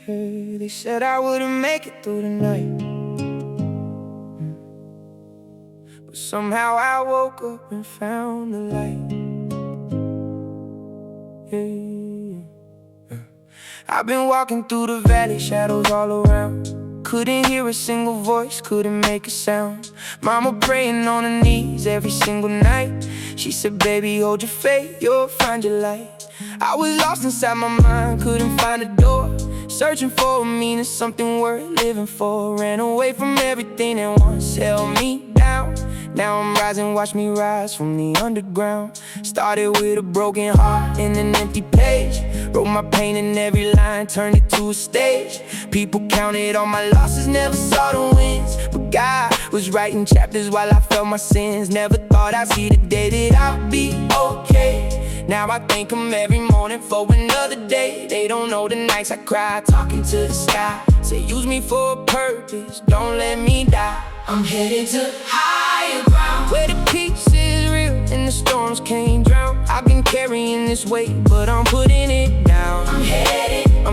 Hey, they said I wouldn't make it through the night, but somehow I woke up and found the light. Yeah. I've been walking through the valley, shadows all around. Couldn't hear a single voice, couldn't make a sound. Mama praying on her knees every single night. She said, baby, hold your faith, you'll find your light. I was lost inside my mind, couldn't find a door. Searching for a meaning, something worth living for. Ran away from everything that once held me down. Now I'm rising, watch me rise from the underground. Started with a broken heart and an empty page. Wrote my pain in every line, turned it to a stage. People counted all my losses, never saw the wins. But God was writing chapters while I felt my sins. Never thought I'd see the day that I'd be okay. Now I thank Him every morning for another day. They don't know the nights I cried, talking to the sky. Say use me for a purpose, don't let me die. I'm headed to higher ground, where the peace is real and the storms can't drown. I've been carrying this weight, but I'm putting it down. I'm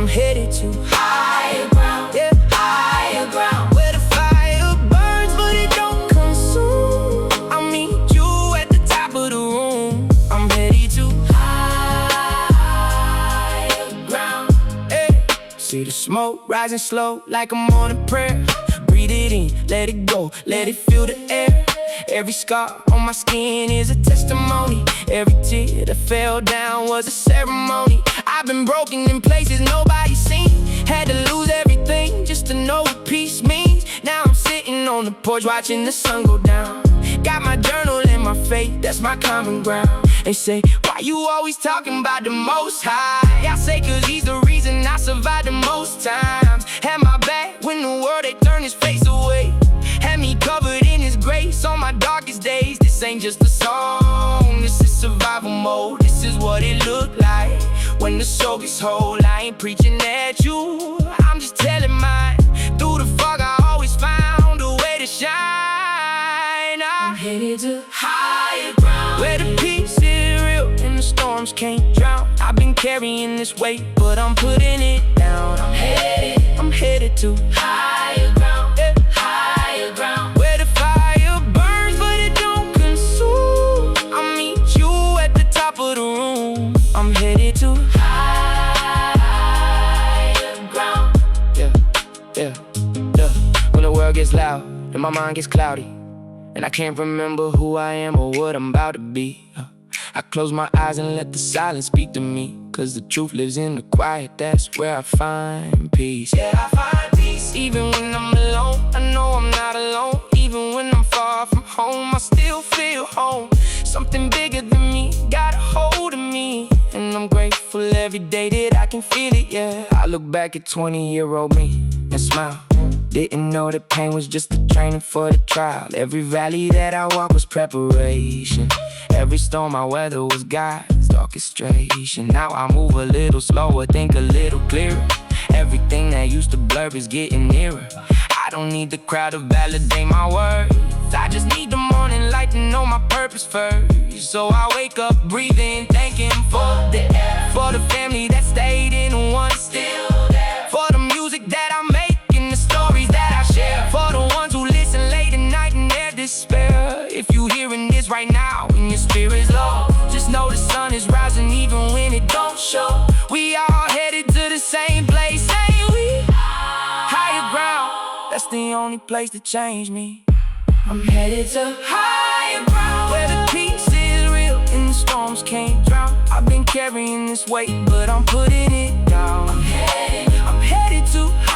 headed to higher ground, yeah, higher ground, where the fire burns but it don't consume. I'll meet you at the top of the room. I'm headed to higher ground, hey. See the smoke rising slow like a morning prayer. Breathe it in, let it go, let it fill the air. Every scar on my skin is a testimony. Every tear that fell down was a ceremony. I've been broken in places nobody's seen. Had to lose everything just to know what peace means. Now I'm sitting on the porch watching the sun go down. Got my journal and my faith, that's my common ground. They say, why you always talking about the Most High? I say, cause He's the reason I survived the most times. Had my back when the world, they turned His face away. Had me covered in His grace on my darkest days. This ain't just a song, this is survival mode. This is what it looked like when the soul gets whole. I ain't preaching at you, I'm just telling mine. Through the fog I always found a way to shine. I'm headed to higher ground, where the peace is real and the storms can't drown. I've been carrying this weight, but I'm putting it down. I'm headed to higher ground, yeah, higher ground, where the fire burns but it don't consume. I'll meet you at the top of the room. I'm headed to higher ground, yeah, yeah, yeah. When the world gets loud and my mind gets cloudy, and I can't remember who I am or what I'm about to be, I close my eyes and let the silence speak to me. Cause the truth lives in the quiet, that's where I find peace. Yeah, I find peace. Even when I'm alone, I know I'm not alone. Even when I'm far from home, I still feel home. Something bigger than me got a hold of me, and I'm grateful every day that I can feel it, yeah. I look back at 20-year-old me and smile. Didn't know that pain was just the training for the trial. Every valley that I walked was preparation. Every storm I weather was God's orchestration. Now I move a little slower, think a little clearer. Everything that used to blur is getting nearer. I don't need the crowd to validate my words. I just need the morning light to know my purpose first. So I wake up breathing, thanking for the air, for the family that stayed in one still there, for the music that I make and the stories that I share, for the ones who listen late at night in their despair. If you hearing this right now and your spirit's low, just know the sun is rising even when it don't show. We all headed to the same place, ain't we? Higher ground, that's the only place to change me. I'm headed to higher ground, where the peace is real and the storms can't drown. I've been carrying this weight, but I'm putting it down. I'm headed to higher